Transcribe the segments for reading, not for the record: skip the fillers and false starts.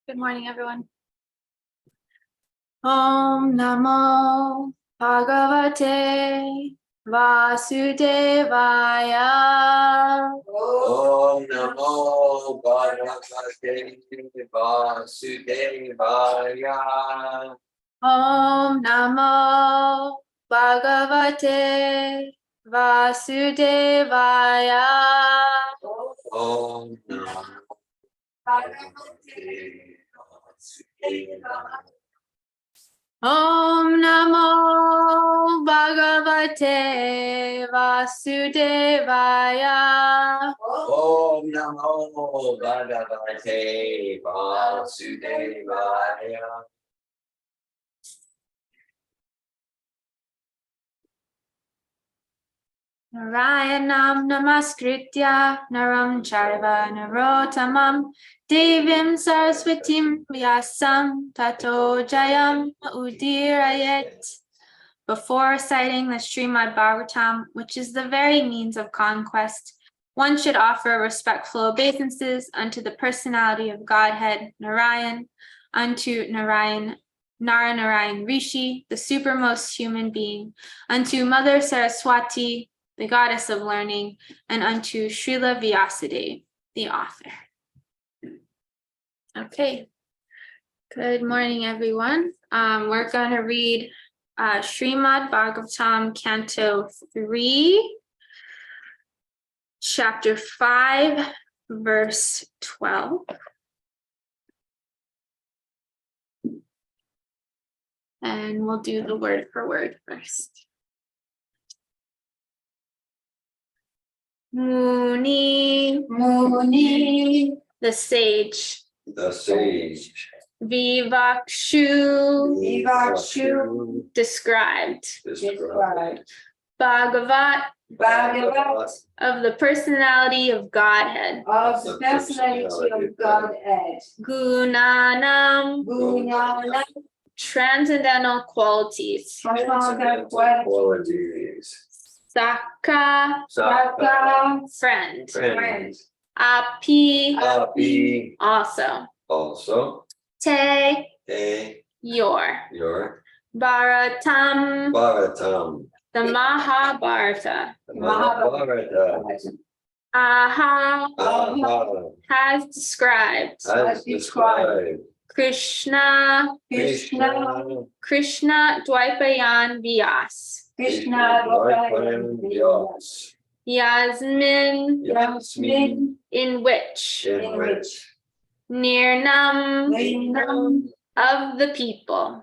Good morning, everyone. Om Namo Bhagavate Vasudevaya. Om Namo Bhagavate Vasudevaya. Om Namo Bhagavate Vasudevaya. Om Namo Bhagavate Vasudevaya. Om Namo Bhagavate Vasudevaya. Om Namo Bhagavate Vasudevaya. Narayanam Namaskritya Naram Chaiva Narottamam Devim Saraswatim Vyasam Tato Jayam Udirayet. Before reciting the Srimad Bhagavatam, which is the very means of conquest, one should offer respectful obeisances unto the personality of Godhead, Narayan, unto Narayan Rishi, the supermost human being, unto Mother Saraswati, the goddess of learning, and unto Srila Vyasadeva, the author. Okay. Good morning, everyone. We're going to read Srimad Bhagavatam, Canto 3, Chapter 5, Verse 12. And we'll do the word for word first. Muni, the sage. Vivakshu, described. Bhagavat, of the personality of Godhead. Gunanam, transcendental qualities. Saka, friend. Api, also. Te, your. Bharatam, the Mahabharata. Aha, has described. Krishna Dvaipayan Vyas. Yasmin, in which. Nirnam, of the people.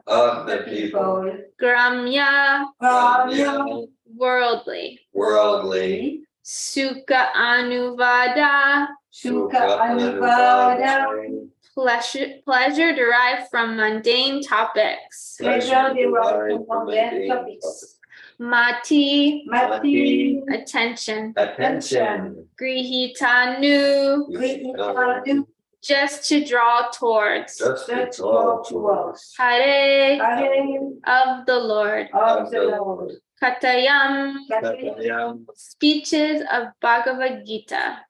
Gramya, worldly. Sukha Anuvada, pleasure derived from mundane topics. Mati, attention. Grihitanu, just to draw towards. Hare, of the Lord. Katayam, speeches of Bhagavad Gita.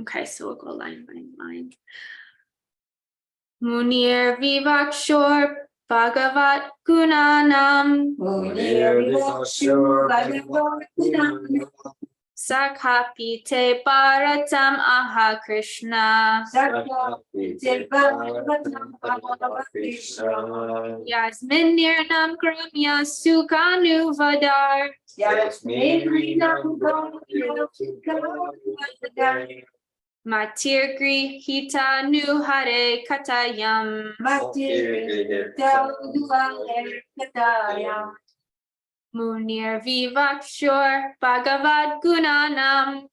Okay, so we'll go line by line. Munir Vivakshor Bhagavat Gunanam. Sakhapite Bharatam Aha Krishna. Yasmin Nirnam Gramya Sukhanuvadar. Matir Grihita Nu Hare Katayam. Munir Vivakshor Bhagavad Gunanam.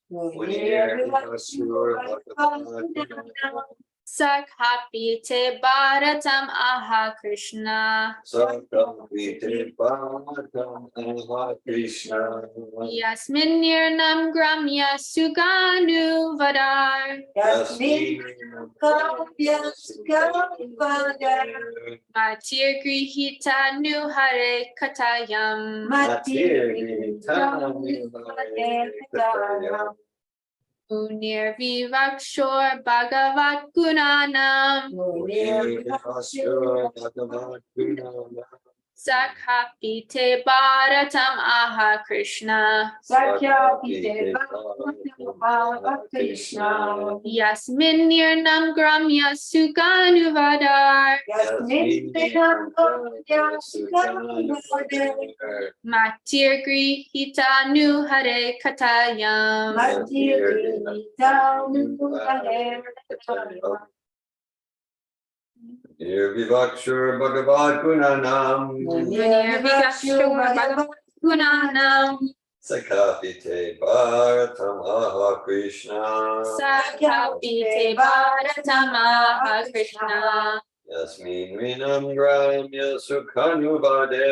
Sakhapite Bharatam Aha Krishna. Sakapite Bharatam Aha Krishna. Yasmin Nirnam Gramya Suganu Vadar. Yasmin Gramya Suganu Vadar. Matir Grihita Nu Hare Katayam. Matir Grihita Nu Hare Katayam. Munir Vivakshor Bhagavat Gunanam. Munir Vivakshor Bhagavat Gunanam. Sakhapite Bharatam Aha Krishna. Sakyapite Bharatam Aha Krishna. Yasmin Nirnam Gramya Suganu Vadar. Yasmin Nirnam Gramya Suganu Vadar. Matir Grihita Nu Hare Katayam. Matir Grihita Nu Hare Katayam. Nirvivakshur Bhagavad Gunanam. Nirvivakshur Bhagavad Gunanam. Sakapite Bharatam Aha Krishna. Sakhapite Bharatam Aha Krishna. Yasmin Vinam Gramya Sukhanuvade.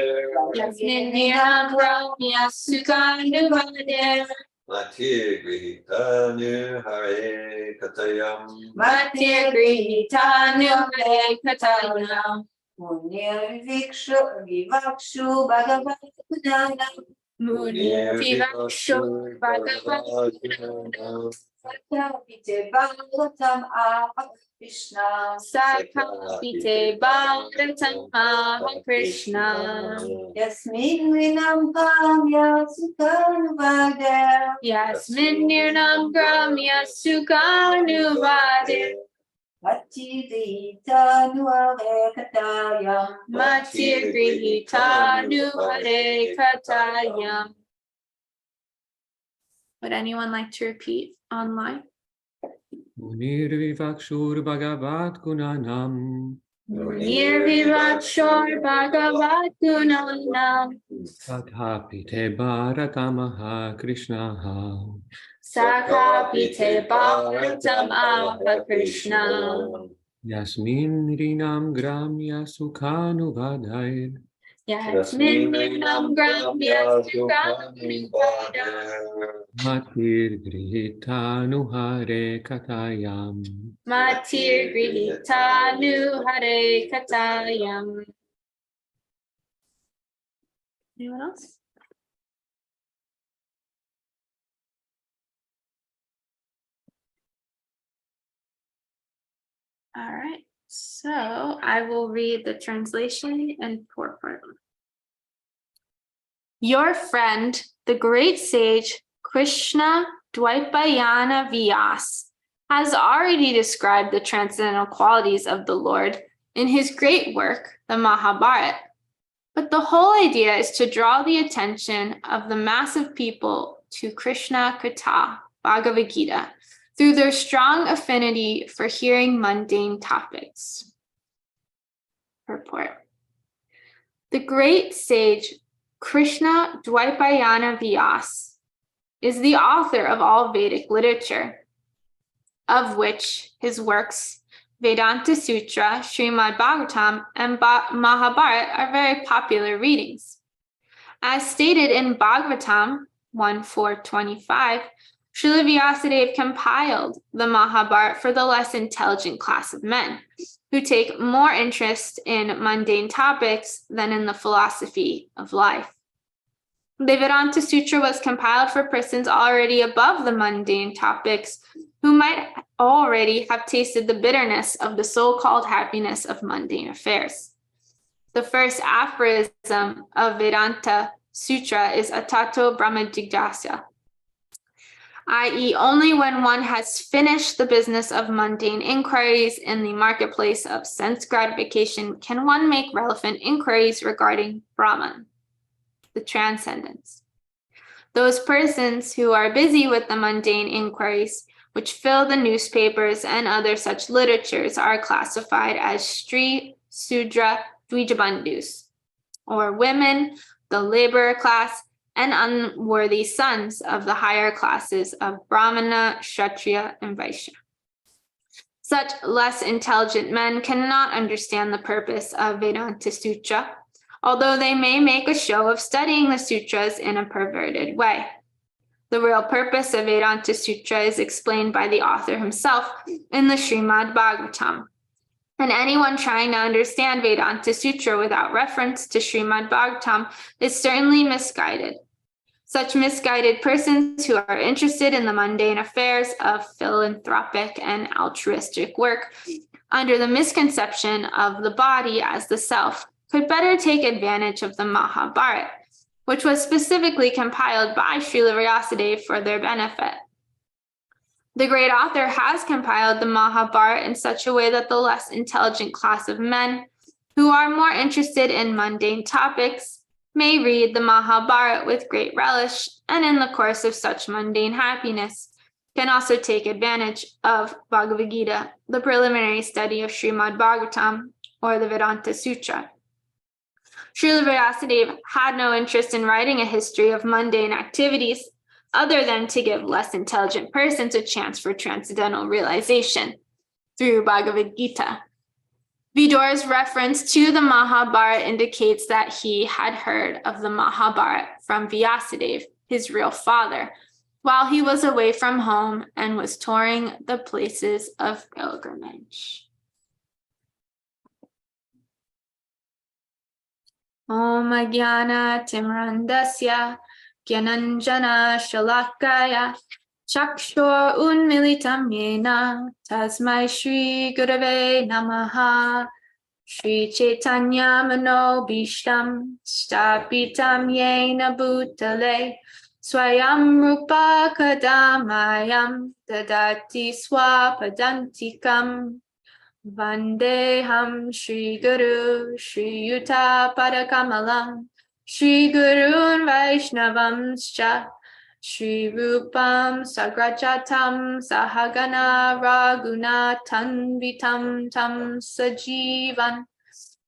Yasmin Vinam Gramya Sukhanuvade. Matir Grihita Nu Hare Katayam. Matir Grihita Nu Hare Katayam. Munir Vivakshu Bhagavad Gunanam. Munir Vivakshu Bhagavad Gunanam. Sakyapite Bharatam Aha Krishna. Sakhapite Bharatam Aha Krishna. Yasmin Vinam Gramya Sukhanuvade. Yasmin Nirnam Gramya Sukhanuvade. Matir Nu Hare Katayam. Matir Grihita Nu Hare Katayam. Would anyone like to repeat online? Munir Vivakshur Bhagavad Gunanam. Munir Vivakshor Bhagavad Gunanam. Sakhapite Bharatamaha Krishna. Sakhapite Bharatam Aha Krishna. Yasmin Rinam Gramya Sukhanuvadair. Yasmin Nirnam Gramya Sukhanuvade. Matir Grihita Nu Hare Katayam. Matir Grihita Nu Hare Katayam. Anyone else? All right, so I will read the translation and purport. Your friend, the great sage Krishna Dvaipayana Vyas, has already described the transcendental qualities of the Lord in his great work, the Mahabharata. But the whole idea is to draw the attention of the mass of people to Krishna Katha, Bhagavad Gita, through their strong affinity for hearing mundane topics. Purport. The great sage Krishna Dvaipayana Vyas is the author of all Vedic literature, of which his works Vedanta Sutra, Srimad Bhagavatam, and Mahabharata are very popular readings. As stated in Bhagavatam 1.4.25, Srila Vyasadeva compiled the Mahabharata for the less intelligent class of men, who take more interest in mundane topics than in the philosophy of life. The Vedanta Sutra was compiled for persons already above the mundane topics, who might already have tasted the bitterness of the so-called happiness of mundane affairs. The first aphorism of Vedanta Sutra is Atato Brahma Jigyasa, i.e., only when one has finished the business of mundane inquiries in the marketplace of sense gratification can one make relevant inquiries regarding Brahman, the transcendence. Those persons who are busy with the mundane inquiries, which fill the newspapers and other such literatures, are classified as Stri Sudra Dvijabandhus, or women, the laborer class, and unworthy sons of the higher classes of Brahmana, Kshatriya, and Vaishya. Such less intelligent men cannot understand the purpose of Vedanta Sutra, although they may make a show of studying the sutras in a perverted way. The real purpose of Vedanta Sutra is explained by the author himself in the Srimad Bhagavatam. And anyone trying to understand Vedanta Sutra without reference to Srimad Bhagavatam is certainly misguided. Such misguided persons who are interested in the mundane affairs of philanthropic and altruistic work under the misconception of the body as the self could better take advantage of the Mahabharata, which was specifically compiled by Srila Vyasadeva for their benefit. The great author has compiled the Mahabharata in such a way that the less intelligent class of men who are more interested in mundane topics may read the Mahabharata with great relish, and in the course of such mundane happiness can also take advantage of Bhagavad Gita, the preliminary study of Srimad Bhagavatam, or the Vedanta Sutra. Srila Vyasadeva had no interest in writing a history of mundane activities other than to give less intelligent persons a chance for transcendental realization through Bhagavad Gita. Vidur's reference to the Mahabharata indicates that he had heard of the Mahabharata from Vyasadeva, his real father, while he was away from home and was touring the places of pilgrimage. Om Jnana Timrandasya Gyananjana Shalakaya Chakshur Unmilitam Yena Tasmai Shri Gurave Namaha Shri Chaitanya Mano Bhishtam Stapitam Yena Bhutale Swayam Rupa Kadamayam Dadati Swapadantikam Vandeham Shri Guru Shri Yuta Padakamalam Shri Gurun Vaishnavamscha Shri Rupam Sagrajatam Sahagana Raghunathan Vitam Tam Sajivan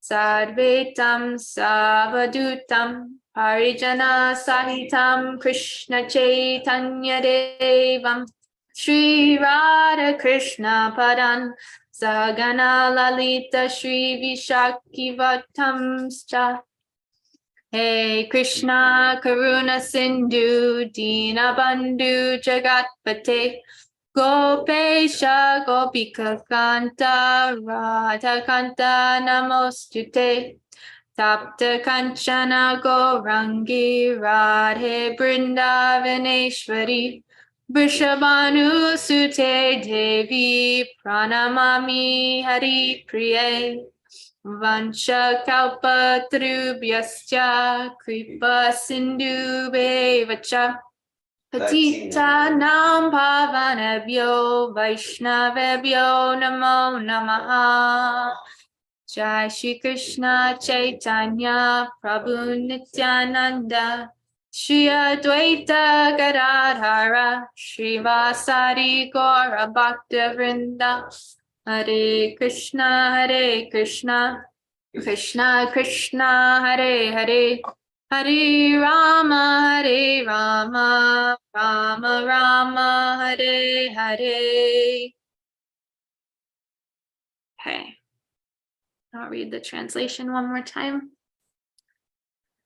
Sadvetam Savadutam Parijana Sahitam Krishna Chaitanya Devam Sri Radha Krishna Padan Sagana Lalita Shri Vishakivatamscha Hey Krishna Karuna Sindhu Dina Bandhu Jagatpate Gopesha Gopika Kanta Radha Kanta Namostute Tapta Kanchana Gorangi Radhe Brindavaneshwari Vrishabhanu Sute Devi Pranamami Hari Priye Vansha Kalpa Trubhyascha Kripa Sindhu Bevacha Patita Nam Pavanebhyo Vaishnavebhyo Namo Namaha Jai Shri Krishna Chaitanya Prabhu Nityananda Shri Advaita Gadadhara Shri Vasari Gaura Bhakta Vrinda Hare Krishna Krishna Krishna Hare Hare Hare Rama Rama Rama Hare Hare. Okay, I'll read the translation one more time.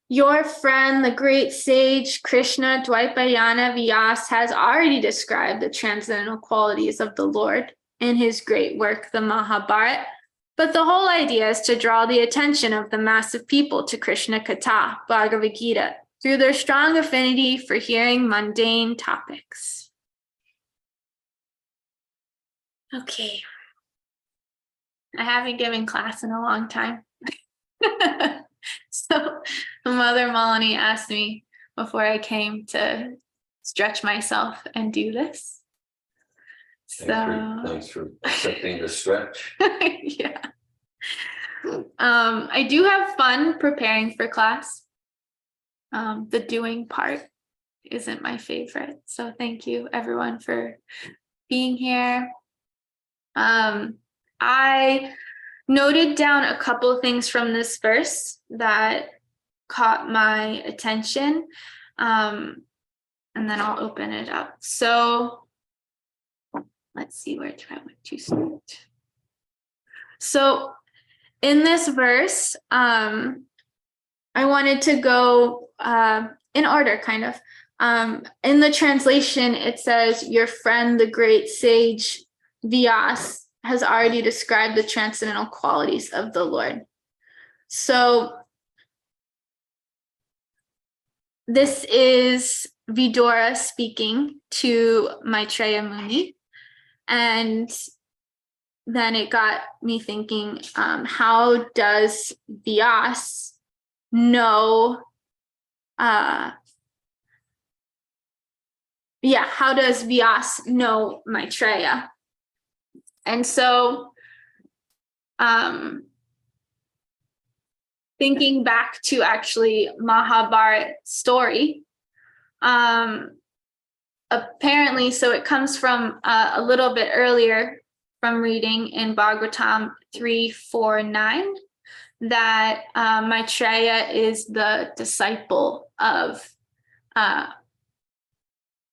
Your friend, the great sage Krishna Dvaipayana Vyas, has already described the transcendental qualities of the Lord in his great work, the Mahabharata, but the whole idea is to draw the attention of the mass of people to Krishna Katha, Bhagavad Gita, through their strong affinity for hearing mundane topics. Okay. I haven't given class in a long time. So Mother Malini asked me before I came to stretch myself and do this. Thanks for accepting the stretch. Yeah. I do have fun preparing for class. The doing part isn't my favorite. So thank you everyone for being here. I noted down a couple of things from this verse that caught my attention, and then I'll open it up. So let's see where I want to start. So in this verse, I wanted to go in order, kind of. In the translation, it says, your friend, the great sage Vyas, has already described the transcendental qualities of the Lord. So this is Vidura speaking to Maitreya Muni. And then it got me thinking, how does Vyas know, how does Vyas know Maitreya? And so thinking back to actually Mahabharata story, apparently, so it comes from a little bit earlier from reading in Bhagavatam 349, that Maitreya is the disciple of,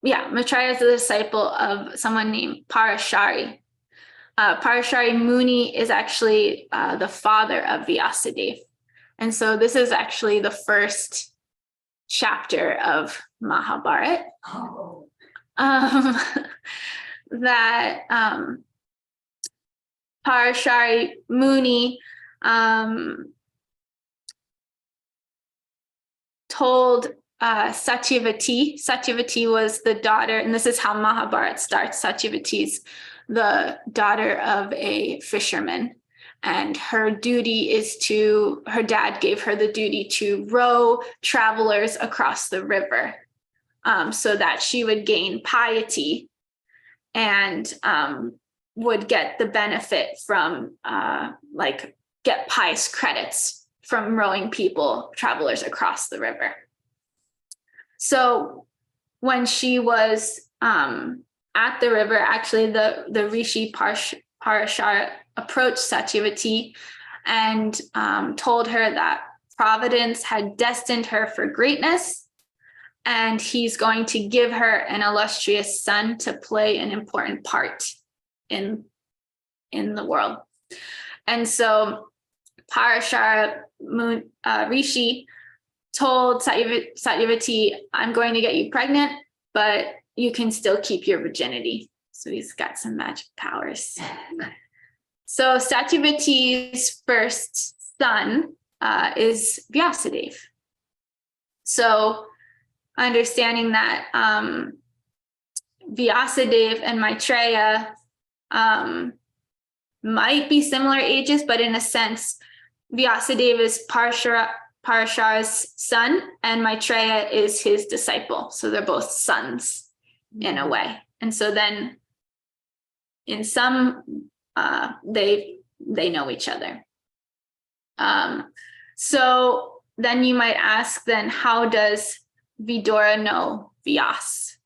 Maitreya is the disciple of someone named Parashari. Parashari Muni is actually the father of Vyasadeva. And so this is actually the first chapter of Mahabharata. That Parashari Muni told Satyavati. Satyavati was the daughter, and this is how Mahabharata starts. Satyavati's the daughter of a fisherman, and her duty is her dad gave her the duty to row travelers across the river, so that she would gain piety and would get the benefit from get pious credits from rowing travelers across the river. So when she was at the river, actually the Rishi Parashara approached Satyavati and told her that Providence had destined her for greatness, and he's going to give her an illustrious son to play an important part in the world. And so Parashara Rishi told Satyavati, I'm going to get you pregnant, but you can still keep your virginity. So he's got some magic powers. So Satyavati's first son is Vyasadeva. So understanding that Vyasadeva and Maitreya might be similar ages, but in a sense, Vyasadeva is Parashara's son and Maitreya is his disciple. So they're both sons in a way. And so then in some, they know each other. So then you might ask, then how does Vidura know Vyas?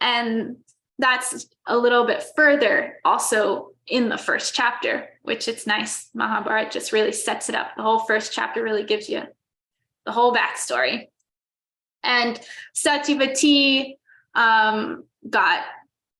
And that's a little bit further also in the first chapter, which it's nice. Mahabharata just really sets it up. The whole first chapter really gives you the whole backstory. And Satyavati got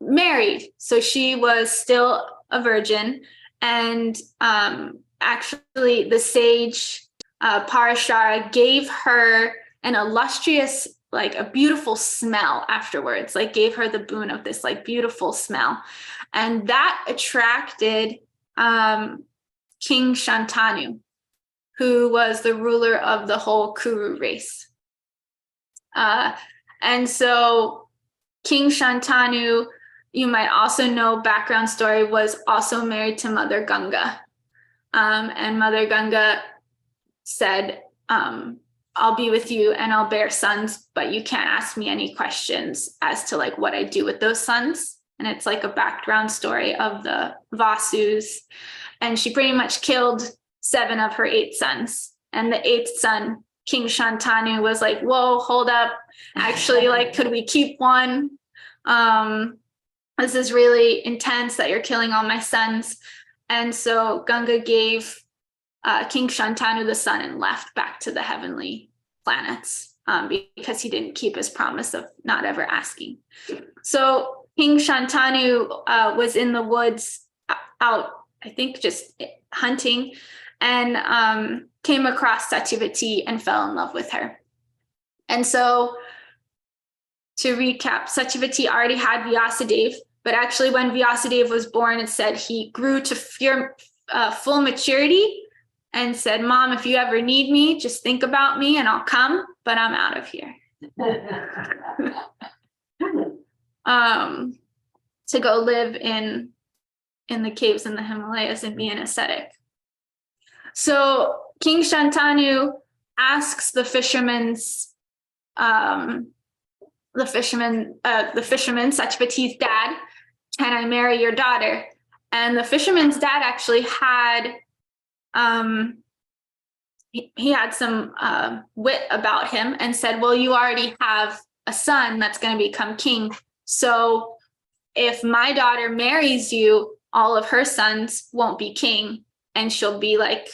married. So she was still a virgin. And actually the sage Parashara gave her an illustrious, like a beautiful smell afterwards, like gave her the boon of this like beautiful smell. And that attracted King Shantanu, who was the ruler of the whole Kuru race. And so King Shantanu, you might also know, background story, was also married to Mother Ganga. And Mother Ganga said, I'll be with you and I'll bear sons, but you can't ask me any questions as to like what I do with those sons. And it's like a background story of the Vasus. And she pretty much killed 7 of her 8 sons. And the 8th son, King Shantanu, was like, whoa, hold up. Actually, like, could we keep one? This is really intense that you're killing all my sons. And so Ganga gave King Shantanu the son and left back to the heavenly planets because he didn't keep his promise of not ever asking. So King Shantanu was in the woods out, I think, just hunting, and came across Satyavati and fell in love with her. And so, to recap, Satyavati already had Vyasadeva, but actually when Vyasadeva was born, it said he grew to full maturity and said, Mom, if you ever need me, just think about me and I'll come, but I'm out of here. To go live in the caves in the Himalayas and be an ascetic. So King Shantanu asks the fisherman Satyavati's dad, can I marry your daughter? And the fisherman's dad actually had he had some wit about him and said, well, you already have a son that's going to become king. So if my daughter marries you, all of her sons won't be king, and she'll be like,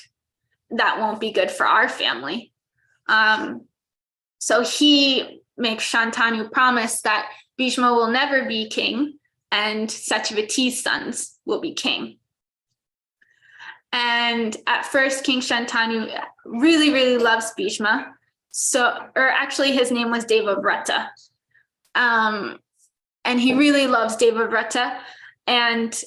that won't be good for our family. So he makes Shantanu promise that Bhishma will never be king and Satyavati's sons will be king. And at first, King Shantanu really, really loves Bhishma. Or actually his name was Devavrata. And he really loves Devavrata, and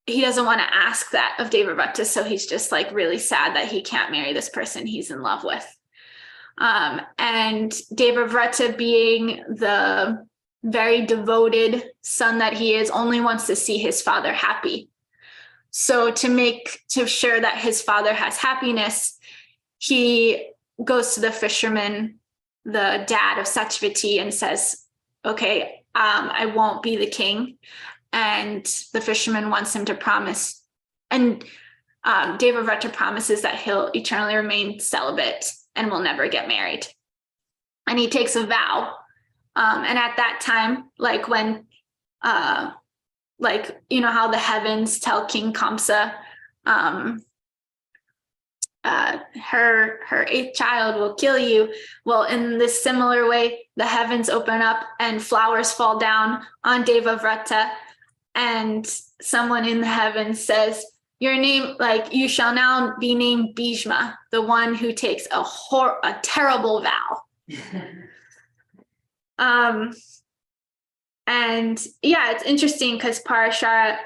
he doesn't want to ask that of Devavrata, so he's just like really sad that he can't marry this person he's in love with. And Devavrata, being the very devoted son that he is, only wants to see his father happy. So to sure that his father has happiness, he goes to the fisherman, the dad of Satyavati, and says, okay, I won't be the king. And the fisherman wants him to promise. And Devavrata promises that he'll eternally remain celibate and will never get married. And he takes a vow. And at that time, like when, like, you know how the heavens tell King Kamsa, her eighth child will kill you. Well, in this similar way, the heavens open up and flowers fall down on Devavrata, and someone in the heavens says, your name, like, you shall now be named Bhishma, the one who takes a terrible vow. And yeah, it's interesting because Parashara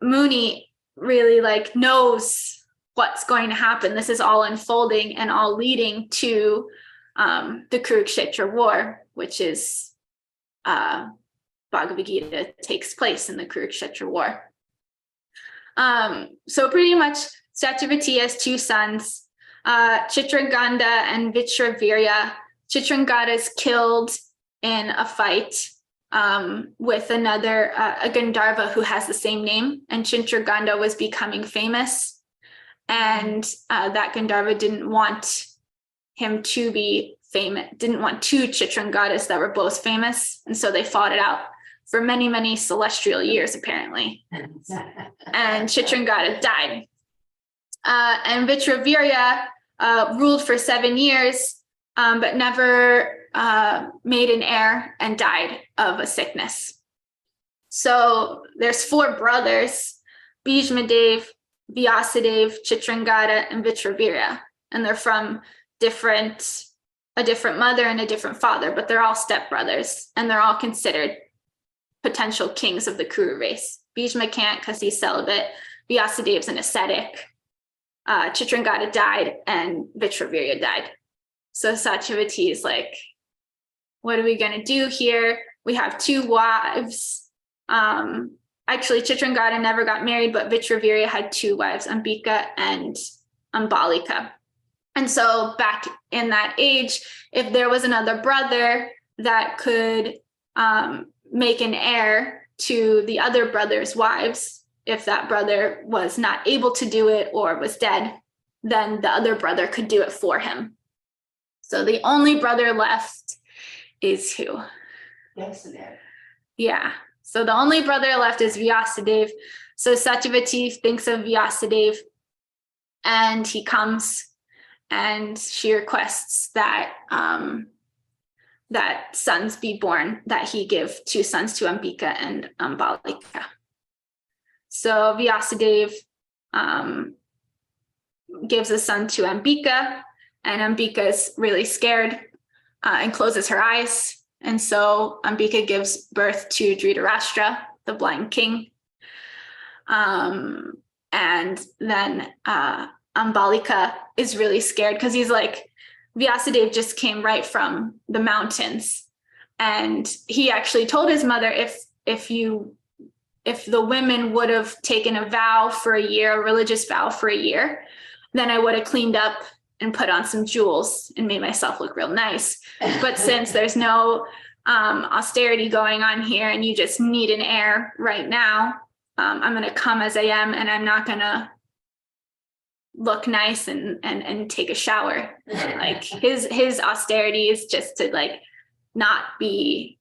Muni really like knows what's going to happen. This is all unfolding and all leading to the Kurukshetra war, which is Bhagavad Gita takes place in the Kurukshetra war. So pretty much Satyavati has two sons, Chitrangada and Vitravirya. Chitrangada is killed in a fight with another, a Gandharva who has the same name, and Chitrangada was becoming famous. And that Gandharva didn't want him to be famous, didn't want two Chitrangadas that were both famous. And so they fought it out for many, many celestial years, apparently. And Chitrangada died. And Vitravirya ruled for 7 years, but never made an heir and died of a sickness. So there's 4 brothers, Bhishmadev, Vyasadeva, Chitrangada, and Vitravirya. And they're from a different mother and a different father, but they're all stepbrothers, and they're all considered potential kings of the Kuru race. Bhishma can't because he's celibate. Vyasadev's an ascetic. Chitrangada died, and Vitravirya died. So Satyavati is like, what are we going to do here? We have 2 wives. Actually, Chitrangada never got married, but Vitravirya had 2 wives, Ambika and Ambalika. And so back in that age, if there was another brother that could make an heir to the other brother's wives, if that brother was not able to do it or was dead, then the other brother could do it for him. So the only brother left is who? Vyasadeva. Yeah. So the only brother left is Vyasadeva. So Satyavati thinks of Vyasadeva, and he comes and she requests that that sons be born, that he give 2 sons to Ambika and Ambalika. So Vyasadeva gives a son to Ambika, and Ambika is really scared and closes her eyes. And so Ambika gives birth to Dhritarashtra, the blind king. And then Ambalika is really scared because he's like, Vyasadeva just came right from the mountains, and he actually told his mother, if the women would have taken a vow for a year, a religious vow for a year, then I would have cleaned up and put on some jewels and made myself look real nice. But since there's no austerity going on here, and you just need an heir right now, I'm going to come as I am, and I'm not going to look nice and take a shower. Like his austerity is just to like not be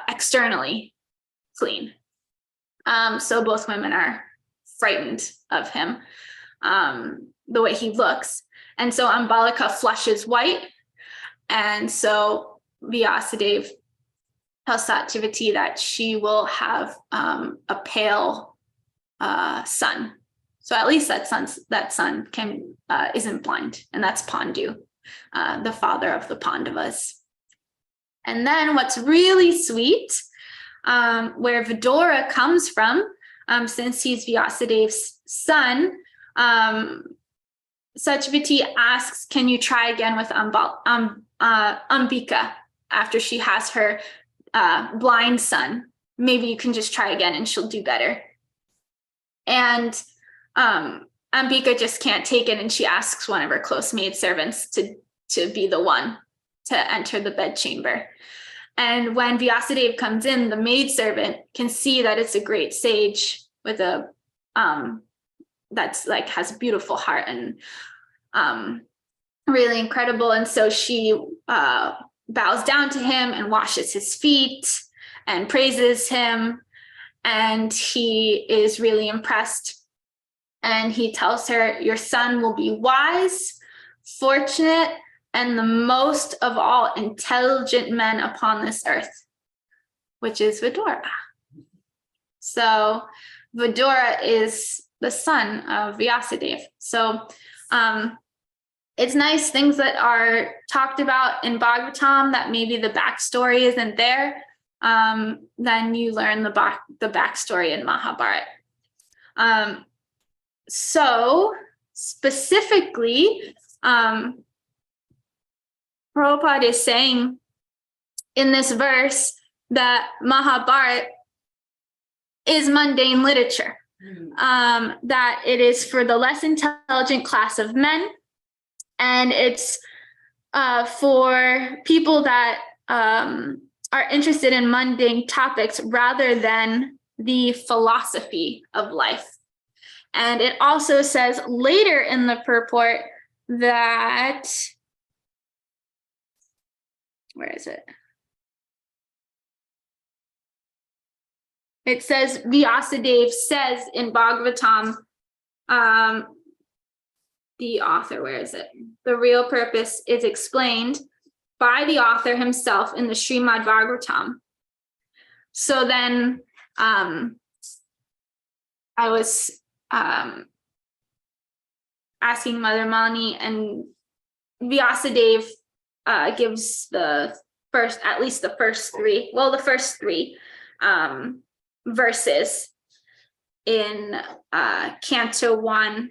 externally clean. So both women are frightened of him, the way he looks. And so Ambalika flushes white, and so Vyasadeva tells Satyavati that she will have a pale son. So at least that son isn't blind, and that's Pandu, the father of the Pandavas. And then what's really sweet, where Vidura comes from, since he's Vyasadev's son, Satyavati asks, can you try again with Ambika after she has her blind son? Maybe you can just try again and she'll do better. And Ambika just can't take it, and she asks one of her close maidservants to be the one to enter the bedchamber. And when Vyasadeva comes in, the maidservant can see that it's a great sage with a that's like has a beautiful heart and really incredible. And so she bows down to him and washes his feet and praises him, and he is really impressed. And he tells her, your son will be wise, fortunate, and the most of all intelligent men upon this earth, which is Vidura. So Vidura is the son of Vyasadeva. So it's nice things that are talked about in Bhagavatam that maybe the backstory isn't there. Then you learn the backstory in Mahabharata. So specifically, Prabhupada is saying in this verse that Mahabharata is mundane literature, that it is for the less intelligent class of men, and it's for people that are interested in mundane topics rather than the philosophy of life. And it also says later in the purport that, where is it? It says, Vyasadeva says in Bhagavatam, the author, where is it? The real purpose is explained by the author himself in the Srimad Bhagavatam. So then I was asking Mother Mani, and Vyasadeva gives the first three verses in Canto 1,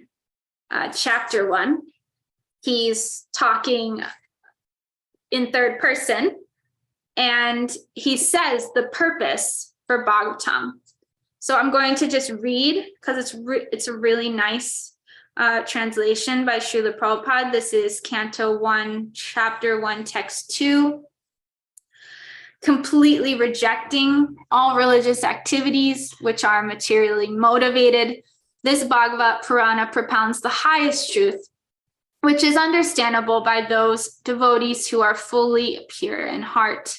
Chapter 1. He's talking in third person, and he says the purpose for Bhagavatam. So I'm going to just read, because it's a really nice translation by Srila Prabhupada. This is Canto 1, Chapter 1, Text 2. Completely rejecting all religious activities which are materially motivated, this Bhagavad Purana propounds the highest truth, which is understandable by those devotees who are fully pure in heart.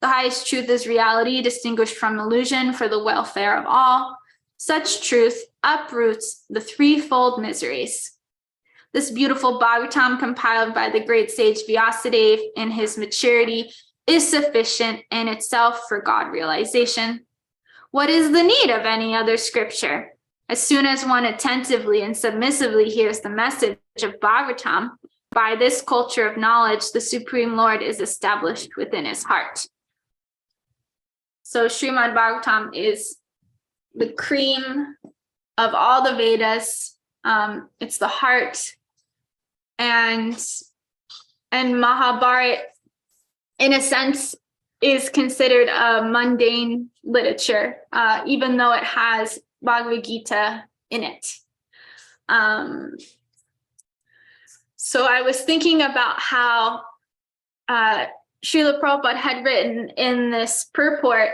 The highest truth is reality, distinguished from illusion for the welfare of all. Such truth uproots the threefold miseries. this beautiful Bhagavatam compiled by the great sage Vyasadeva in his maturity is sufficient in itself for God realization. What is the need of any other scripture? As soon as one attentively and submissively hears the message of Bhagavatam, by this culture of knowledge, the Supreme Lord is established within his heart. So Srimad Bhagavatam is the cream of all the Vedas. It's the heart. And Mahabharata, in a sense, is considered a mundane literature, even though it has Bhagavad Gita in it. So I was thinking about how Srila Prabhupada had written in this purport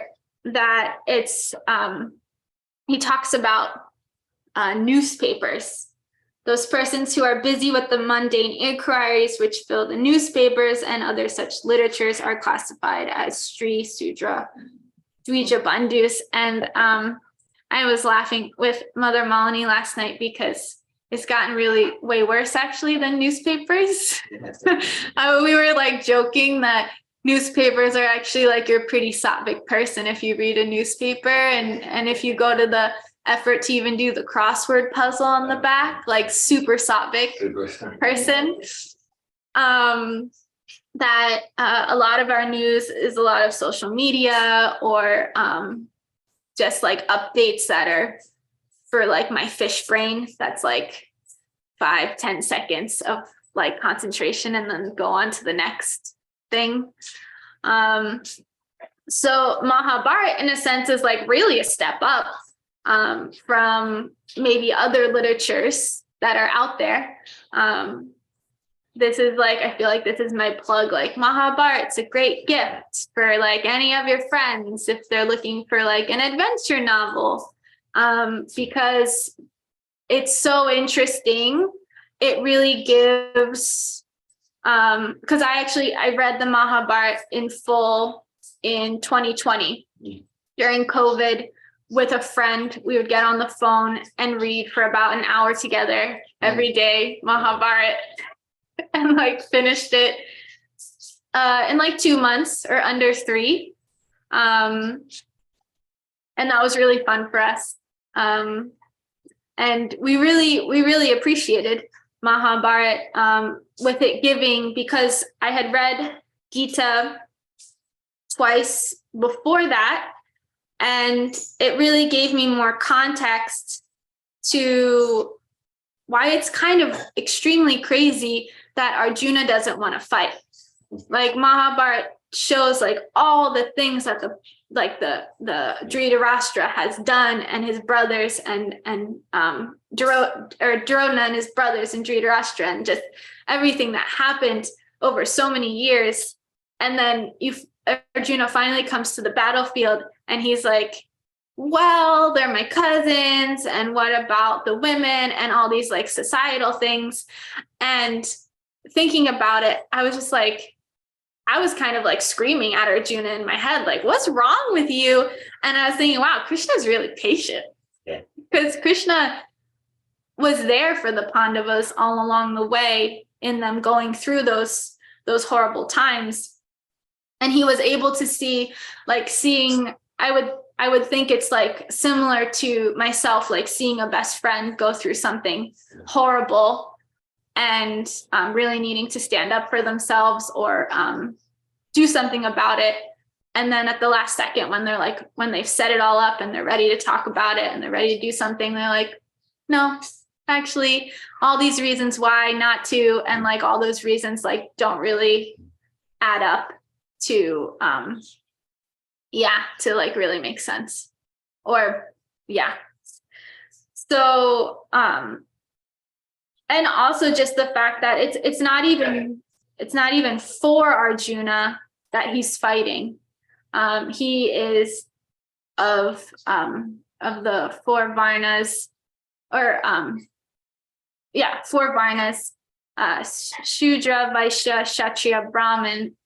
that it's, he talks about newspapers, those persons who are busy with the mundane inquiries which fill the newspapers and other such literatures are classified as Sri Sudra Dvija Bandhus. And I was laughing with Mother Malini last night because it's gotten really way worse actually than newspapers. We were like joking that newspapers are actually like you're a pretty sattvic person if you read a newspaper, and if you go to the effort to even do the crossword puzzle on the back, like super sattvic person. That a lot of our news is a lot of social media or just like updates that are for like my fish brain. That's like 5-10 seconds of like concentration and then go on to the next thing. So Mahabharata in a sense is like really a step up from maybe other literatures that are out there. This is like, I feel like this is my plug, like Mahabharata, it's a great gift for like any of your friends if they're looking for like an adventure novel, because it's so interesting. It really gives, because I read the Mahabharata in full in 2020 during COVID with a friend. We would get on the phone and read for about an hour together every day, Mahabharata, and like finished it in like 2 months or under 3. And that was really fun for us. And we really appreciated Mahabharata with it giving, because I had read Gita twice before that, and it really gave me more context to why it's kind of extremely crazy that Arjuna doesn't want to fight. Like Mahabharata shows like all the things that the Dhritarashtra has done, and his brothers, and Duryodhana and his brothers and Dhritarashtra, and just everything that happened over so many years. And then Arjuna finally comes to the battlefield and he's like, well, they're my cousins, and what about the women and all these like societal things. And thinking about it, I was just like, I was kind of like screaming at Arjuna in my head, like, what's wrong with you? And I was thinking, wow, Krishna's really patient. Yeah. Because Krishna was there for the Pandavas all along the way in them going through those horrible times. And he was able to see, like seeing, I would think it's like similar to myself, like seeing a best friend go through something horrible and really needing to stand up for themselves or do something about it. And then at the last second, when they've set it all up and they're ready to talk about it and they're ready to do something, they're like, no, actually, all these reasons why not to, and like all those reasons like don't really add up to to like really make sense. So and also just the fact that it's not even for Arjuna that he's fighting. He is of the 4 Varnas, or 4 Varnas, Shudra, Vaishya, Kshatriya, Brahmin.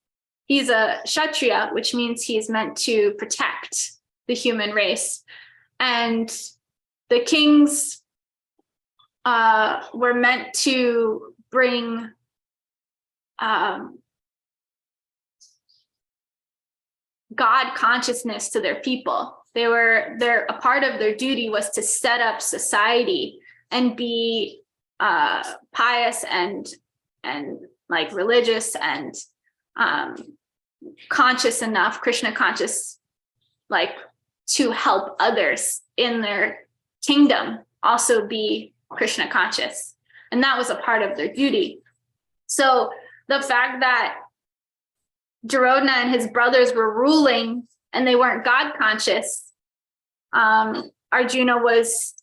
He's a Kshatriya, which means he's meant to protect the human race. And the kings were meant to bring God consciousness to their people. A part of their duty was to set up society and be pious and like religious and conscious enough, Krishna conscious, like to help others in their kingdom also be Krishna conscious. And that was a part of their duty. So the fact that Duryodhana and his brothers were ruling and they weren't God conscious, Arjuna was,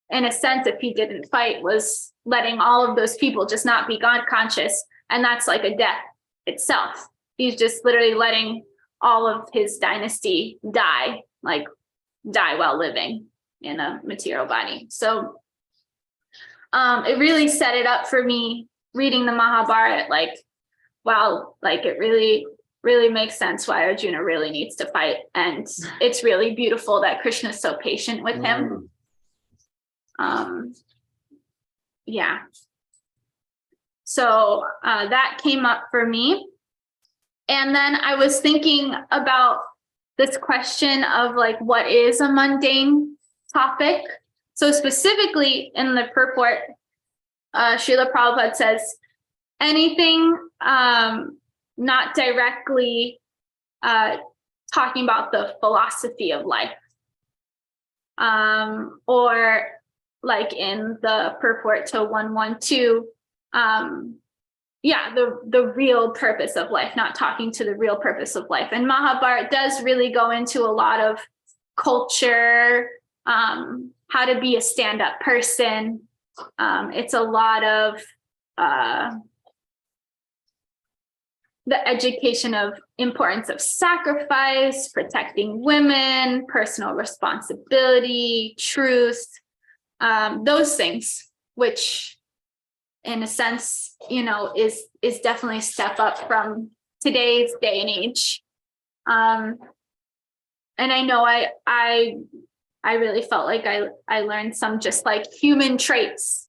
in a sense, if he didn't fight, was letting all of those people just not be God conscious. And that's like a death itself. He's just literally letting all of his dynasty die while living in a material body. So it really set it up for me reading the Mahabharata, like, wow, like it really, really makes sense why Arjuna really needs to fight. And it's really beautiful that Krishna is so patient with him. Yeah. So that came up for me. And then I was thinking about this question of like, what is a mundane topic? So specifically in the purport, Srila Prabhupada says, anything not directly talking about the philosophy of life, or like in the purport to 112, the real purpose of life, not talking to the real purpose of life. And Mahabharata does really go into a lot of culture, how to be a stand-up person. It's a lot of the education of importance of sacrifice, protecting women, personal responsibility, truth, those things, which in a sense, is definitely a step up from today's day and age. And I know I really felt like I learned some just like human traits.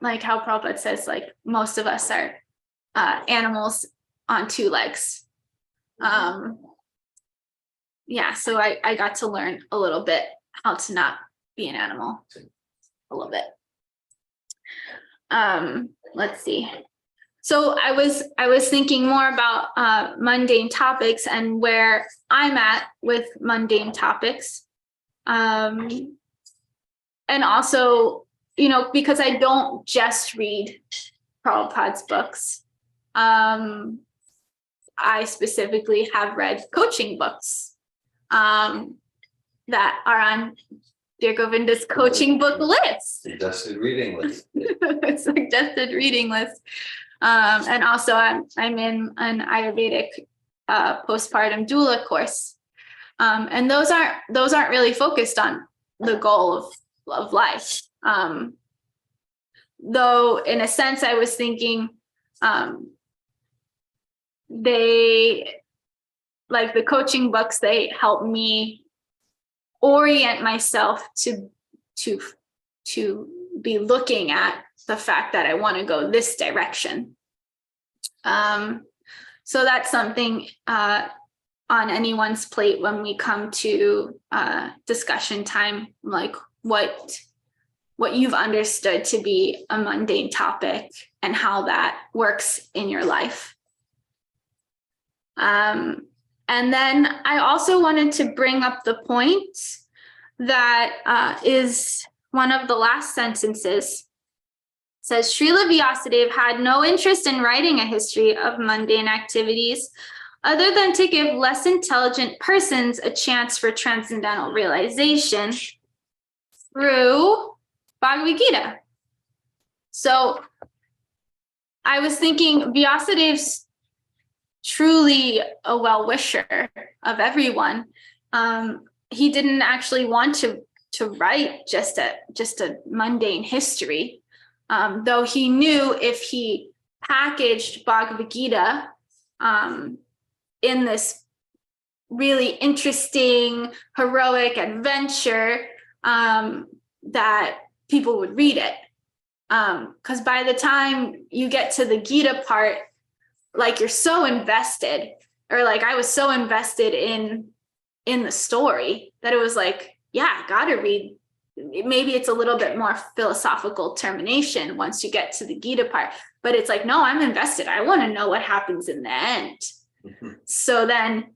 Like how Prabhupada says, like most of us are animals on two legs. So I got to learn a little bit how to not be an animal a little bit. Let's see. So I was thinking more about mundane topics and where I'm at with mundane topics. And also, because I don't just read Prabhupada's books, I specifically have read coaching books that are on Dear Govinda's coaching book list. Suggested reading list. Suggested reading list. And also I'm in an Ayurvedic postpartum doula course. And those aren't really focused on the goal of life. Though in a sense I was thinking they, like the coaching books, they help me orient myself to be looking at the fact that I want to go this direction. So that's something on anyone's plate when we come to discussion time, like what you've understood to be a mundane topic and how that works in your life. And then I also wanted to bring up the point that is one of the last sentences. It says, Srila Vyasadeva had no interest in writing a history of mundane activities other than to give less intelligent persons a chance for transcendental realization through Bhagavad Gita. So I was thinking Vyasadeva's truly a well-wisher of everyone. He didn't actually want to write just a mundane history, though he knew if he packaged Bhagavad Gita in this really interesting, heroic adventure, that people would read it. Because by the time you get to the Gita part, like you're so invested, or like I was so invested in the story that it was like, yeah, I gotta read. Maybe it's a little bit more philosophical termination once you get to the Gita part, but it's like, no, I'm invested. I want to know what happens in the end. So then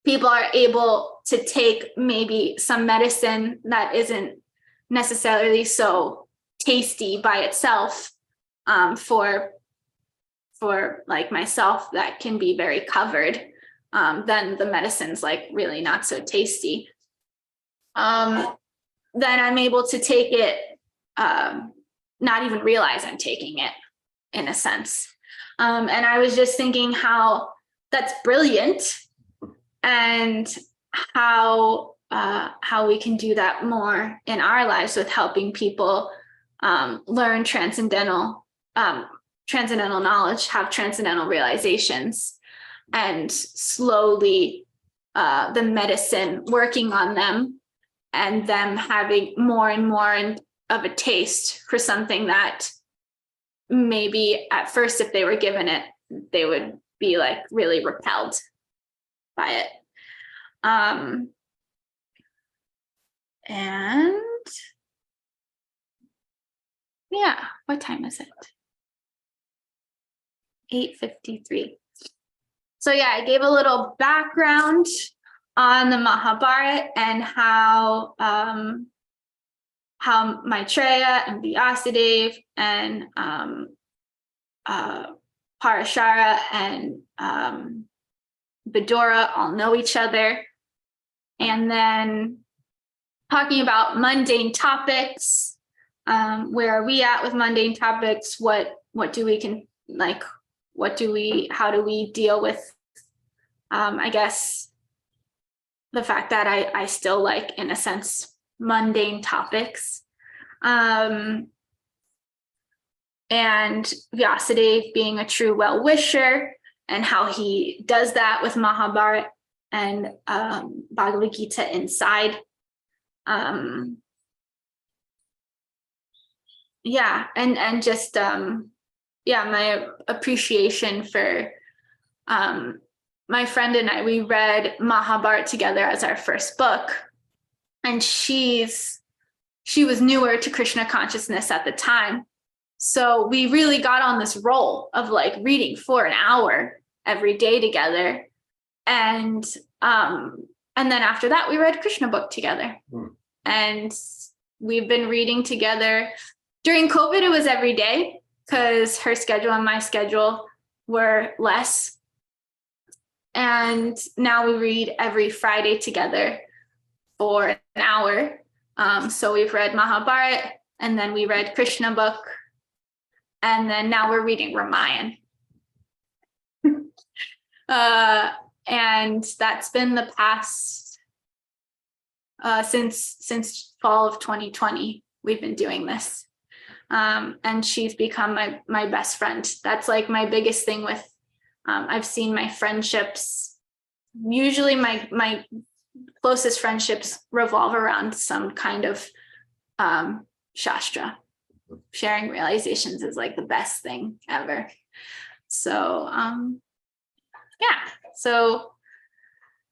people are able to take maybe some medicine that isn't necessarily so tasty by itself, for like myself, that can be very covered. Then the medicine's like really not so tasty. Then I'm able to take it, not even realize I'm taking it, in a sense. And I was just thinking how that's brilliant, and how we can do that more in our lives with helping people learn transcendental knowledge, have transcendental realizations, and slowly the medicine working on them, and them having more and more of a taste for something that maybe at first, if they were given it, they would be like really repelled by it. And yeah, what time is it? 8:53. So yeah, I gave a little background on the Mahabharata and how Maitreya and Vyasadeva and Parashara and Vidura all know each other. And then talking about mundane topics, where are we at with mundane topics? How do we deal with, I guess, the fact that I still like, in a sense, mundane topics. And Vyasadeva being a true well-wisher, and how he does that with Mahabharata and Bhagavad Gita inside. Yeah, and just my appreciation for my friend and I. We read Mahabharata together as our first book, and she was newer to Krishna consciousness at the time. So we really got on this roll of like reading for an hour every day together. And then after that, we read Krishna book together. And we've been reading together. During COVID, it was every day, because her schedule and my schedule were less. And now we read every Friday together for an hour. So we've read Mahabharata, and then we read Krishna book, and then now we're reading Ramayana. And that's been the past, since fall of 2020, we've been doing this. And she's become my best friend. That's like my biggest thing with, I've seen my friendships, usually my closest friendships revolve around some kind of Shastra. Sharing realizations is like the best thing ever. So so,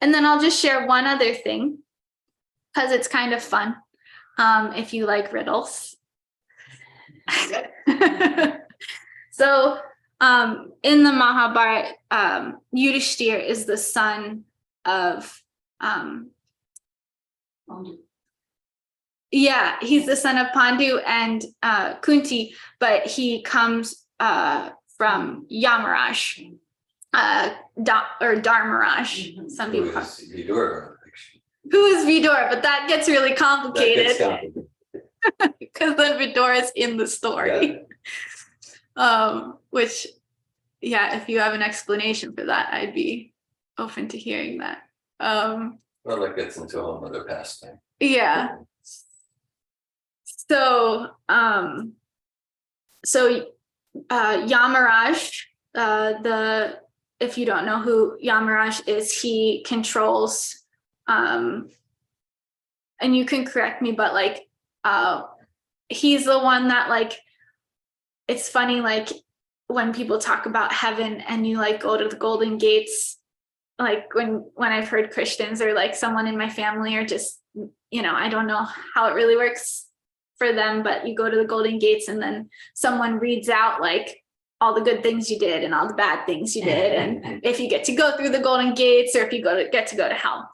and then I'll just share one other thing, because it's kind of fun, if you like riddles. So in the Mahabharata, Yudhishthir is the son of he's the son of Pandu and Kunti, but he comes from Yamaraj, or Dharmaraj. Some people call Vidura, actually. Who is Vidura, but that gets really complicated. Because then Vidura is in the story. Yeah. Which, if you have an explanation for that, I'd be open to hearing that. Well, that gets into a whole other pastime. Yeah. So, Yamaraj, if you don't know who Yamaraj is, he controls, and you can correct me, but like he's the one that like, it's funny, like when people talk about heaven and you like go to the Golden Gates, like when I've heard Christians or like someone in my family or just, you know, I don't know how it really works for them, but you go to the Golden Gates and then someone reads out like all the good things you did and all the bad things you did. And if you get to go through the Golden Gates or if you get to go to hell.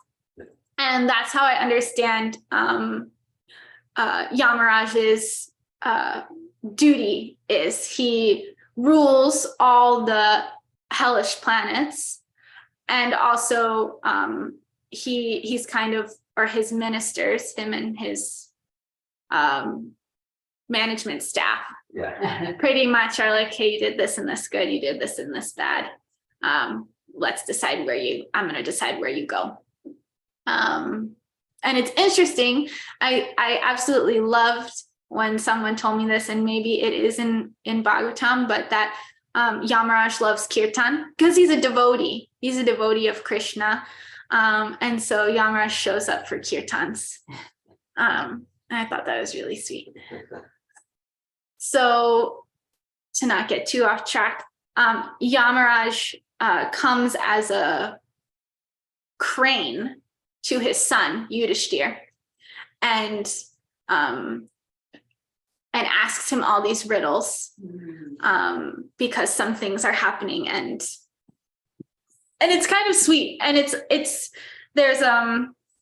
And that's how I understand Yamaraj's duty is. He rules all the hellish planets, and also he's kind of, or his ministers, him and his management staff, pretty much are like, hey, you did this and this good, you did this and this bad. Let's decide I'm going to decide where you go. And it's interesting. I absolutely loved when someone told me this, and maybe it is in Bhagavatam, but that Yamaraj loves kirtan because he's a devotee. He's a devotee of Krishna. And so Yamaraj shows up for kirtans. And I thought that was really sweet. So to not get too off track, Yamaraj comes as a crane to his son Yudhishthir, and asks him all these riddles, because some things are happening, and it's kind of sweet. And there's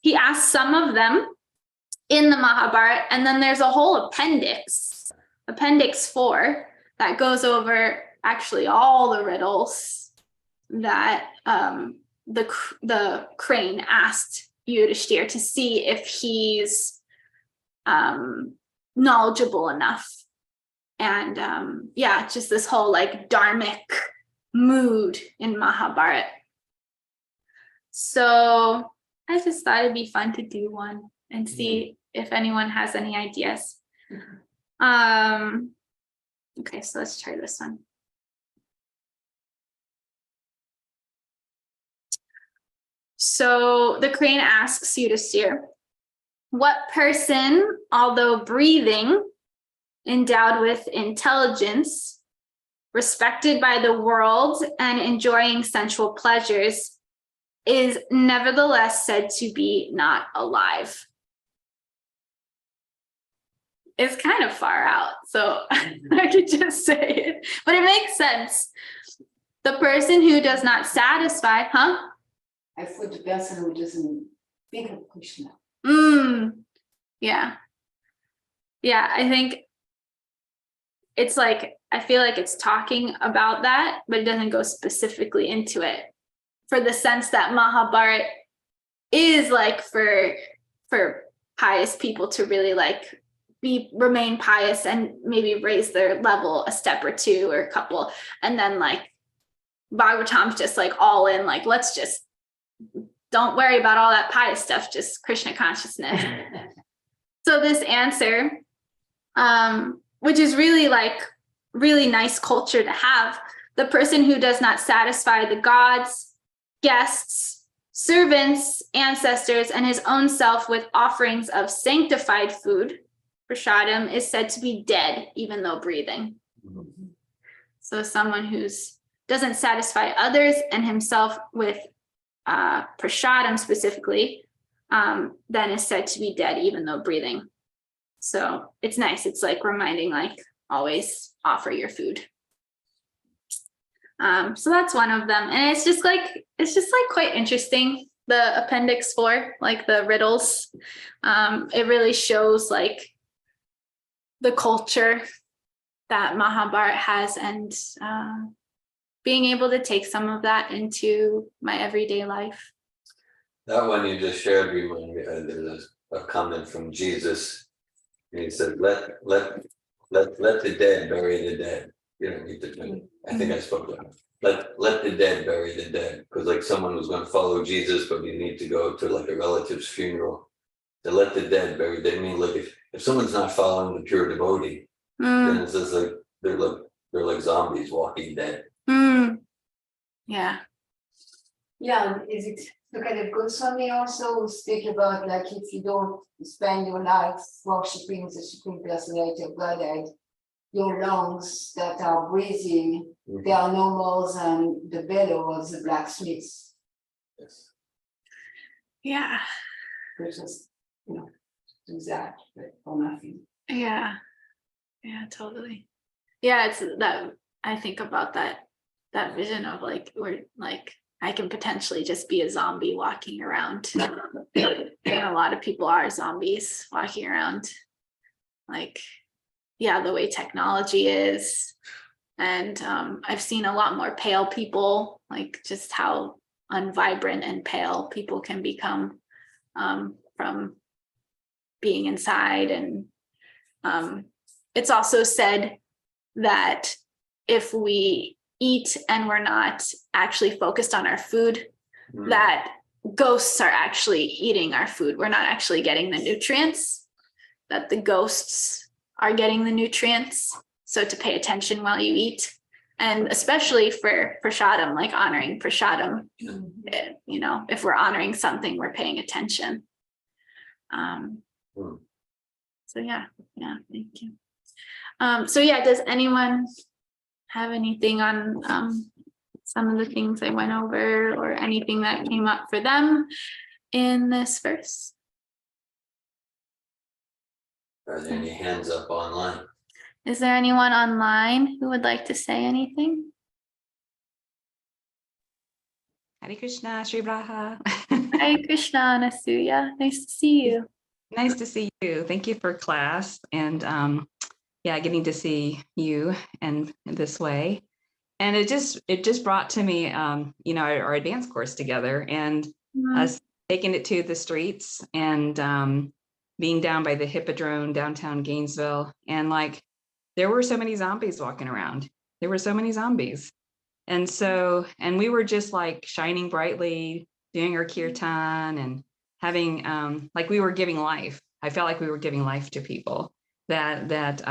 he asks some of them in the Mahabharata, and then there's a whole appendix 4 that goes over actually all the riddles that the crane asked Yudhishthir to see if he's knowledgeable enough. And just this whole like dharmic mood in Mahabharata. So I just thought it'd be fun to do one and see if anyone has any ideas. Okay, so let's try this one. So the crane asks Yudhishthir, what person, although breathing, endowed with intelligence, respected by the world, and enjoying sensual pleasures, is nevertheless said to be not alive? It's kind of far out, so I could just say it, but it makes sense. The person who does not satisfy, I thought the person who doesn't think of Krishna. Yeah, I think it's like, I feel like it's talking about that, but it doesn't go specifically into it, for the sense that Mahabharata is like for pious people to really like remain pious and maybe raise their level a step or two or a couple, and then like Bhagavatam's just like all in, like let's just don't worry about all that pious stuff, just Krishna consciousness. So this answer, which is really like really nice culture to have, the person who does not satisfy the gods, guests, servants, ancestors, and his own self with offerings of sanctified food, prasadam, is said to be dead even though breathing. So someone who's doesn't satisfy others and himself with prasadam specifically, then is said to be dead even though breathing. So it's nice. It's like reminding, like, always offer your food. So that's one of them. And it's just like quite interesting. The appendix 4, like the riddles, it really shows like the culture that Mahabharata has, and being able to take some of that into my everyday life. That one you just shared reminded me, there's a comment from Jesus. And he said, let the dead bury the dead. You don't need to do it. I think I spoke to him. Let the dead bury the dead. Because like someone was going to follow Jesus, but you need to go to like a relative's funeral. To let the dead bury the dead. I mean, like if someone's not following the pure devotee, then it's just like they're like zombies walking dead. Yeah. Yeah, is it look at the Goswami also speak about like if you don't spend your life worshiping the Supreme Personality of Godhead, your lungs that are breathing, they are no more than the bellow of the blacksmiths. Yes. Yeah. Which is, do that, but for nothing. Yeah. Yeah, totally. Yeah, it's that I think about that vision of like we're like I can potentially just be a zombie walking around. And a lot of people are zombies walking around. Like, yeah, the way technology is. And I've seen a lot more pale people, like just how unvibrant and pale people can become from being inside. And it's also said that if we eat and we're not actually focused on our food, that ghosts are actually eating our food. We're not actually getting the nutrients, that the ghosts are getting the nutrients. So to pay attention while you eat, and especially for prasadam, like honoring prasadam, if we're honoring something, we're paying attention. So yeah, thank you. So yeah, does anyone have anything on some of the things I went over or anything that came up for them in this verse? Are there any hands up online? Is there anyone online who would like to say anything? Hare Krishna, Sri Radha. Hare Krishna, Anasuya. Nice to see you. Nice to see you. Thank you for class and getting to see you and this way. And it just brought to me, our advanced course together and us taking it to the streets and being down by the Hippodrome, downtown Gainesville. And like, there were so many zombies walking around. There were so many zombies. And so, and we were just like shining brightly, doing our kirtan and having, like we were giving life. I felt like we were giving life to people that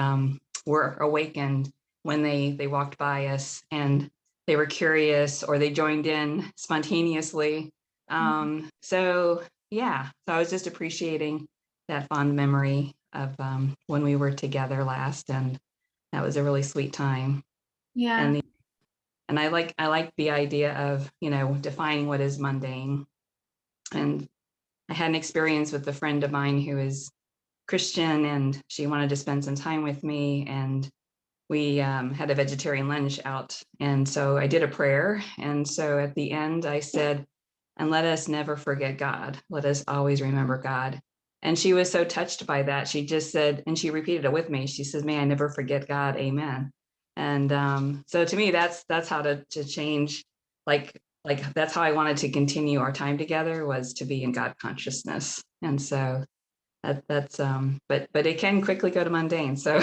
were awakened when they walked by us and they were curious or they joined in spontaneously. So I was just appreciating that fond memory of when we were together last, and that was a really sweet time. Yeah. And I like the idea of, defining what is mundane. And I had an experience with a friend of mine who is Christian, and she wanted to spend some time with me, and we had a vegetarian lunch out. And so I did a prayer. And so at the end I said, and let us never forget God. Let us always remember God. And she was so touched by that. She just said, and she repeated it with me. She says, may I never forget God. Amen. And so to me, that's how to change, like that's how I wanted to continue our time together, was to be in God consciousness. And so that's but it can quickly go to mundane. So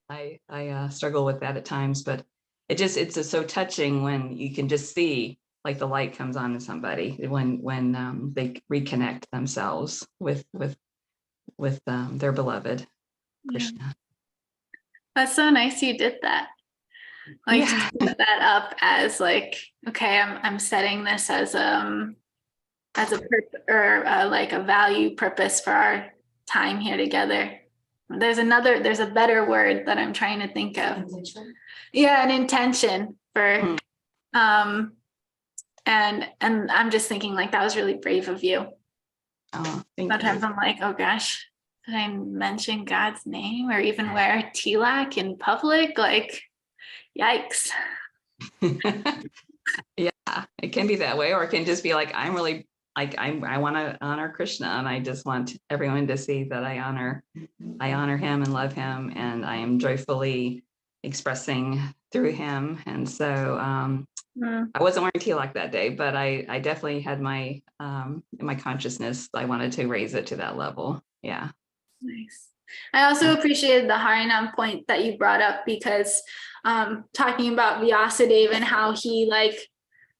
I struggle with that at times, but it's so touching when you can just see like the light comes on to somebody when they reconnect themselves with their beloved Krishna. That's so nice you did that. Like to put that up as like, okay, I'm setting this as a like a value purpose for our time here together. There's a better word that I'm trying to think of. Intention. Yeah, an intention for and I'm just thinking like that was really brave of you. Oh, thank Sometimes you. I'm like, oh gosh, did I mention God's name or even wear tilak in public? Like, yikes. Yeah, it can be that way, or it can just be like, I'm really like I want to honor Krishna, and I just want everyone to see that I honor him and love him, and I am joyfully expressing through him. And so I wasn't wearing tilak that day, but I definitely had my in my consciousness, I wanted to raise it to that level. Yeah. Nice. I also appreciated the Harinam point that you brought up, because talking about Vyasadeva and how he like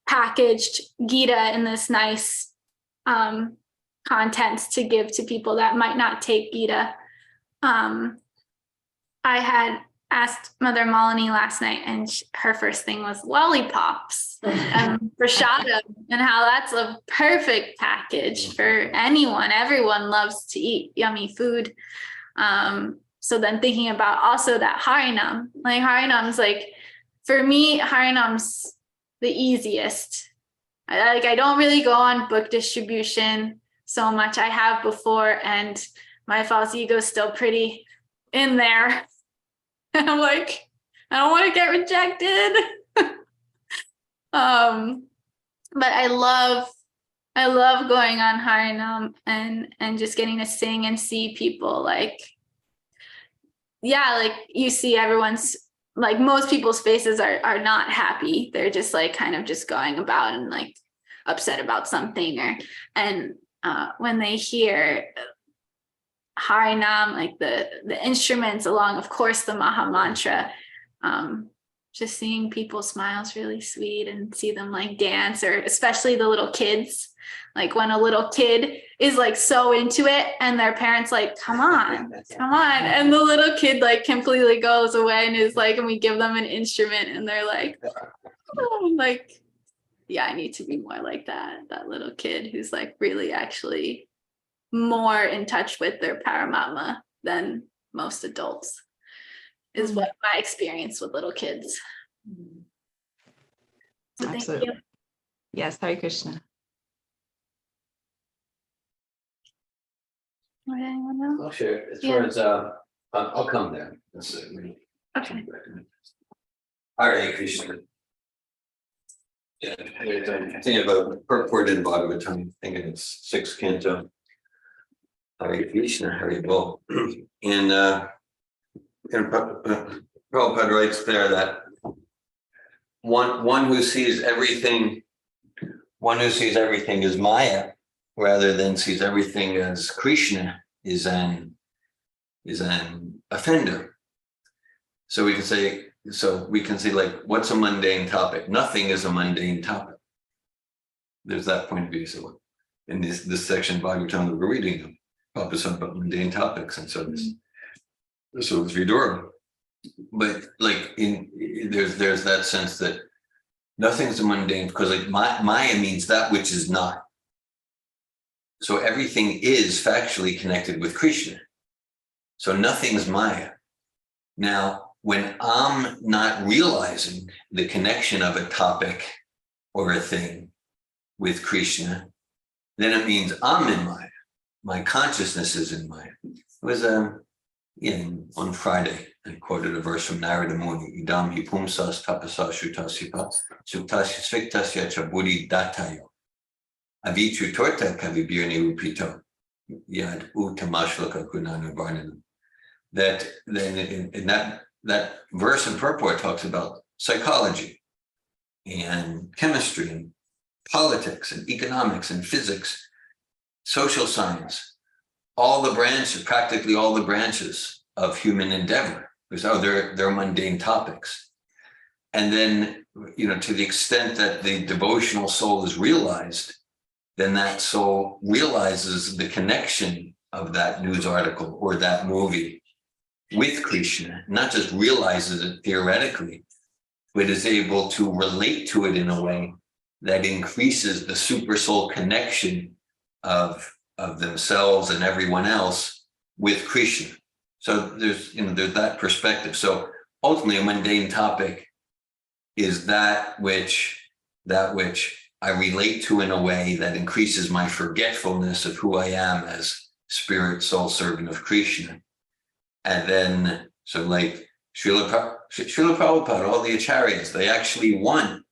packaged Gita in this nice contents to give to people that might not take Gita. I had asked Mother Malini last night, and her first thing was lollipops and prashadam, and how that's a perfect package for anyone. Everyone loves to eat yummy food. So then thinking about also that Harinam, like Harinam's like, for me, Harinam's the easiest. I don't really go on book distribution so much. I have before, and my false ego is still pretty in there. And I'm like, I don't want to get rejected. But I love going on Harinam and just getting to sing and see people like, yeah, like you see everyone's, like most people's faces are not happy. They're just like kind of just going about and like upset about something, and when they hear Harinam, like the instruments along, of course, the Maha Mantra, just seeing people smile is really sweet, and see them like dance, or especially the little kids, like when a little kid is like so into it and their parents like, come on, and the little kid like completely goes away and is like, and we give them an instrument and they're like, oh, like, yeah, I need to be more like that little kid who's like really actually more in touch with their Paramatma than most adults, is what my experience with little kids. So Absolutely. thank you. Yes, Hare Krishna. Would anyone know? I'll share. As Yeah. far as I'll come there. That's it. Okay. Hare Krishna. Yeah, I'm thinking about purport in Bhagavatam, thinking it's 6th canto. Hare Krishna, Hare Bol. And Prabhupada writes there that one who sees everything as Maya, rather than sees everything as Krishna, is an offender. So we can say like, what's a mundane topic? Nothing is a mundane topic. There's that point of view. So in this section of Bhagavatam that we're reading, Prabhupada talking about mundane topics, and so this, so it's Vidura. But like there's that sense that nothing's a mundane, because like Maya means that which is not. So everything is factually connected with Krishna. So nothing's Maya. Now, when I'm not realizing the connection of a topic or a thing with Krishna, then it means I'm in Maya. My consciousness is in Maya. It was on Friday, I quoted a verse from Narada Muni, Idam hi pumsas tapasa shutasya suktasya sviktasya chaburi datayo avichu torta kavibirni upito yad utamashloka kunana varnanam. That then in that verse and purport talks about psychology and chemistry and politics and economics and physics, social science, practically all the branches of human endeavor. Because they're mundane topics. And then, to the extent that the devotional soul is realized, then that soul realizes the connection of that news article or that movie with Krishna, not just realizes it theoretically, but is able to relate to it in a way that increases the super soul connection of themselves and everyone else with Krishna. So there's that perspective. So ultimately, a mundane topic is that which I relate to in a way that increases my forgetfulness of who I am as spirit, soul, servant of Krishna. And then, so like Srila Prabhupada, all the acharyas, they actually want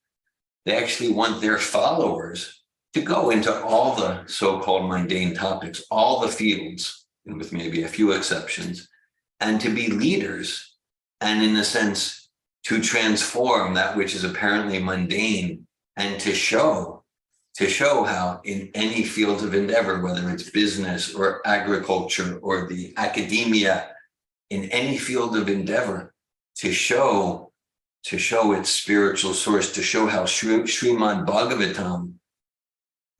their followers to go into all the so-called mundane topics, all the fields, and with maybe a few exceptions, and to be leaders, and in a sense, to transform that which is apparently mundane, and to show how in any field of endeavor, whether it's business or agriculture or the academia, in any field of endeavor, to show its spiritual source, to show how Srimad Bhagavatam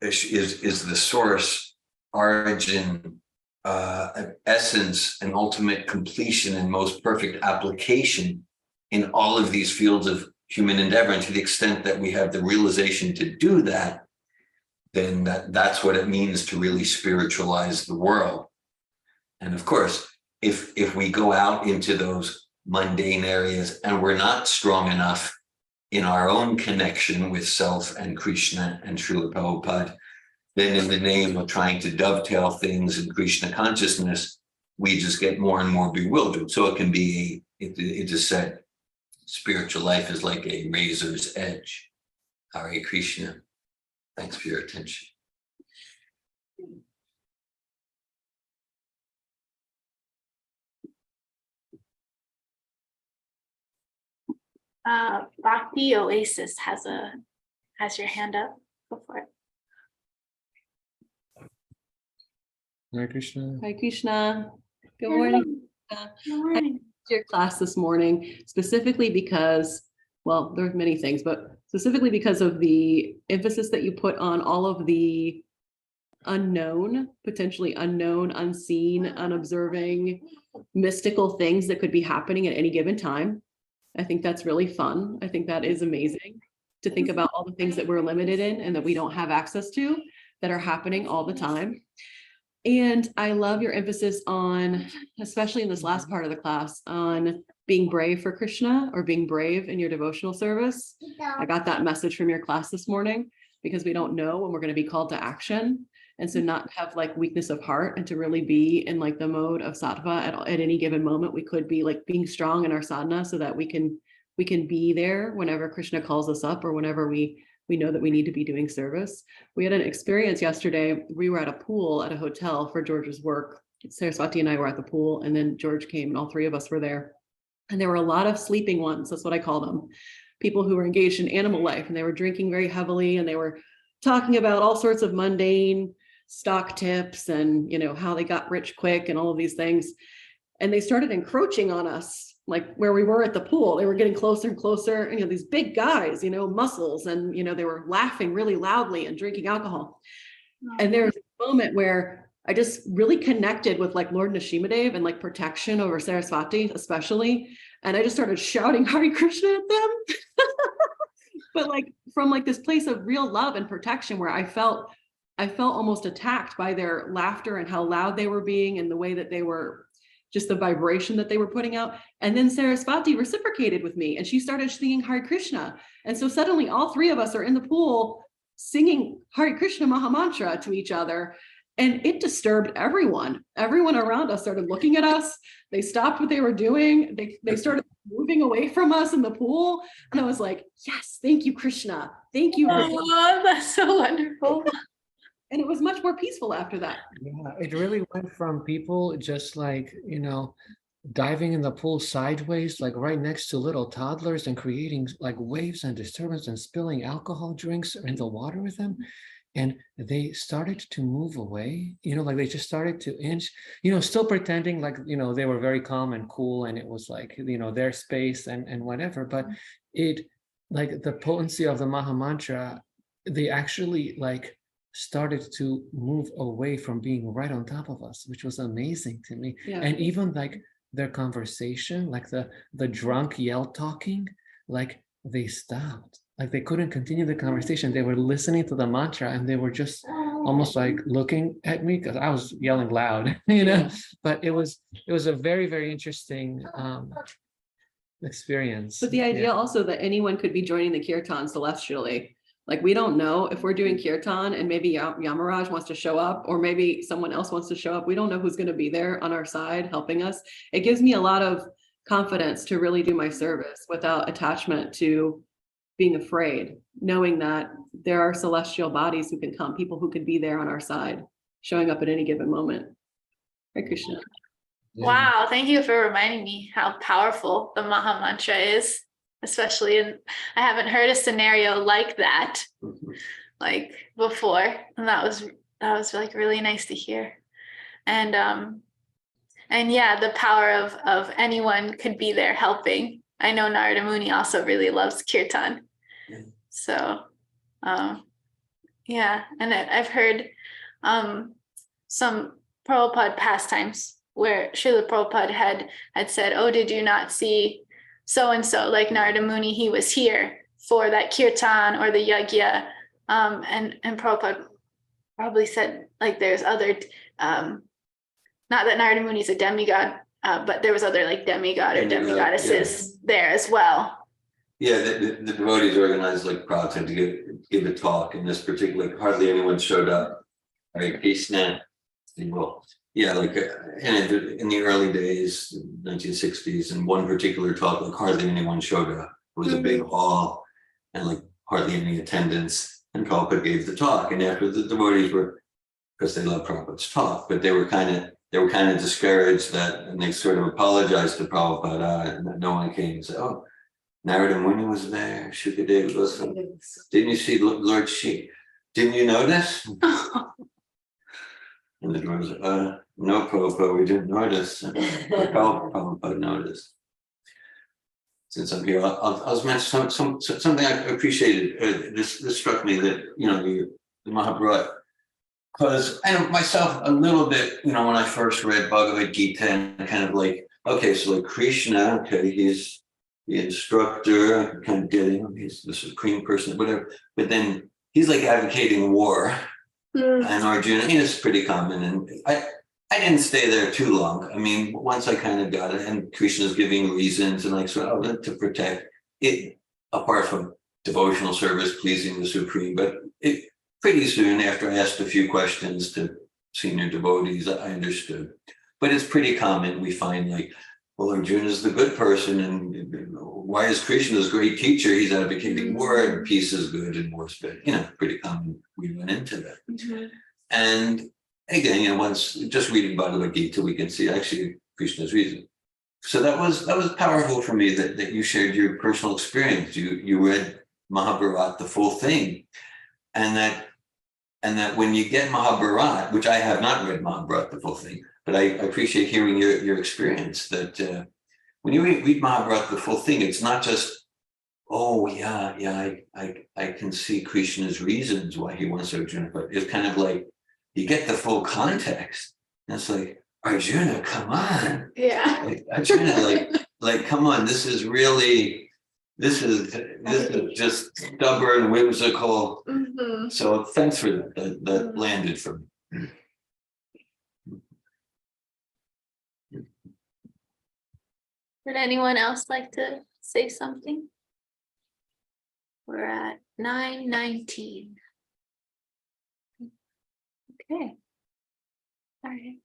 is the source, origin, essence and ultimate completion and most perfect application in all of these fields of human endeavor. And to the extent that we have the realization to do that, then that's what it means to really spiritualize the world. And of course, if we go out into those mundane areas and we're not strong enough in our own connection with self and Krishna and Srila Prabhupada, then in the name of trying to dovetail things in Krishna consciousness, we just get more and more bewildered. So it can be, it is said, spiritual life is like a razor's edge. Hare Krishna. Thanks for your attention. Bhakti Oasis has your hand up. Go for it. Hare Krishna. Hi, Krishna. Good morning. Good morning. Your class this morning, specifically because, well, there are many things, but specifically because of the emphasis that you put on all of the unknown, potentially unknown, unseen, unobserving, mystical things that could be happening at any given time. I think that's really fun. I think that is amazing to think about all the things that we're limited in and that we don't have access to that are happening all the time. And I love your emphasis on, especially in this last part of the class, on being brave for Krishna or being brave in your devotional service. I got that message from your class this morning because we don't know when we're going to be called to action. And so not have like weakness of heart and to really be in like the mode of sattva at any given moment. We could be like being strong in our sadhana so that we can be there whenever Krishna calls us up or whenever we know that we need to be doing service. We had an experience yesterday. We were at a pool at a hotel for George's work. Saraswati and I were at the pool, and then George came and all three of us were there. And there were a lot of sleeping ones. That's what I call them. People who were engaged in animal life, and they were drinking very heavily, and they were talking about all sorts of mundane stock tips and, you know, how they got rich quick and all of these things. And they started encroaching on us, like where we were at the pool. They were getting closer and closer, and, you know, these big guys, you know, muscles, and, you know, they were laughing really loudly and drinking alcohol. And there was a moment where I just really connected with like Lord Nishimadev and like protection over Saraswati, especially. And I just started shouting Hare Krishna at them. But like from like this place of real love and protection where I felt almost attacked by their laughter and how loud they were being and the way that they were, just the vibration that they were putting out. And then Saraswati reciprocated with me and she started singing Hare Krishna. And so suddenly all three of us are in the pool singing Hare Krishna Mahamantra to each other. And it disturbed everyone. Everyone around us started looking at us. They stopped what they were doing. They started moving away from us in the pool. And I was like, yes, thank you, Krishna. Thank you. Oh, that's so wonderful. And it was much more peaceful after that. Yeah, it really went from people just like, you know, diving in the pool sideways, like right next to little toddlers and creating like waves and disturbance and spilling alcohol drinks in the water with them. And they started to move away, you know, like they just started to inch, you know, still pretending like, you know, they were very calm and cool and it was like, you know, their space and whatever. But it, like the potency of the Maha Mantra, they actually like started to move away from being right on top of us, which was amazing to me. Yeah. And even like their conversation, like the drunk yell talking, like they stopped, like they couldn't continue the conversation. They were listening to the mantra and they were just almost like looking at me because I was yelling loud, you know. But it was a very, very interesting experience. But the idea also that anyone could be joining the kirtan celestially. Like we don't know if we're doing kirtan and maybe Yamaraj wants to show up or maybe someone else wants to show up. We don't know who's going to be there on our side helping us. It gives me a lot of confidence to really do my service without attachment to being afraid, knowing that there are celestial bodies who can come, people who could be there on our side, showing up at any given moment. Hare Krishna. Wow, thank you for reminding me how powerful the Maha Mantra is, especially in, I haven't heard a scenario like that, like before. And that was like really nice to hear. And yeah, the power of anyone could be there helping. I know Narada Muni also really loves kirtan. So, yeah, and I've heard some Prabhupada pastimes where Srila Prabhupada had said, oh, did you not see so-and-so, like Narada Muni, he was here for that kirtan or the yagya. And Prabhupada probably said, like, there's other, not that Narada Muni is a demigod, but there was other like demigod or demigoddesses there as well. Yeah, the devotees organized like Prabhupada to give a talk, and this particular, hardly anyone showed up. Hare Krishna. Well, yeah, like in the early days, 1960s, in one particular talk, like hardly anyone showed up. It was a big hall and like hardly any attendance. And Prabhupada gave the talk. And after the devotees were, because they love Prabhupada's talk, but they were kind of discouraged that, and they sort of apologized to Prabhupada, and no one came and said, oh, Narada Muni was there, Shukadeva was there. Didn't you see Lord Shi? Didn't you notice? And the dwarves said, no, Prabhupada, we didn't notice. But Prabhupada noticed. Since I'm here, I'll mention something I appreciated. This struck me that, the Mahabharata, because I know myself a little bit, when I first read Bhagavad Gita, and kind of like, okay, so like Krishna, okay, he's the instructor, kind of getting him, he's the supreme person, whatever. But then he's like advocating war. And Arjuna, it's pretty common. And I didn't stay there too long. I mean, once I kind of got it, and Krishna's giving reasons and like, so to protect it, apart from devotional service, pleasing the Supreme. But pretty soon after I asked a few questions to senior devotees, I understood. But it's pretty common. We find like, well, Arjuna's the good person, and why is Krishna this great teacher? He's advocating war, and peace is good and war's bad. Pretty common. We went into that. And again, once just reading Bhagavad Gita, we can see actually Krishna's reason. So that was powerful for me that you shared your personal experience. You read Mahabharata, the full thing, and that when you get Mahabharata, which I have not read Mahabharata, the full thing, but I appreciate hearing your experience that when you read Mahabharata, the full thing, it's not just, oh yeah, I can see Krishna's reasons why he wants Arjuna, but it's kind of like you get the full context. And it's like, Arjuna, come on. Yeah. Like, Arjuna, like, come on, this is just stubborn, whimsical. So thanks for that. That landed for me. Would anyone else like to say something? We're at 9:19. Okay. All right.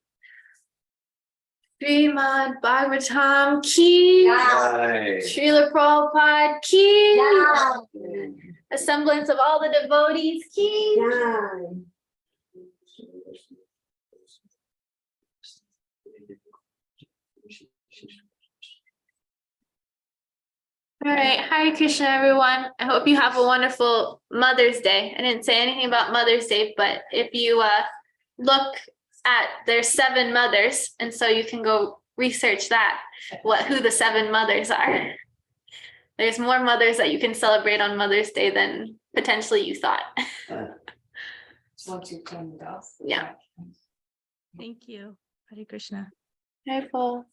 Srimad Bhagavatam ki, Srila Prabhupada ki, a semblance of all the devotees ki. All right, Hare Krishna, everyone. I hope you have a wonderful Mother's Day. I didn't say anything about Mother's Day, but if you look at, there's 7 mothers, and so you can go research that, who the 7 mothers are. There's more mothers that you can celebrate on Mother's Day than potentially you thought. Once you turn it off. Yeah. Thank you. Hare Krishna. Very full.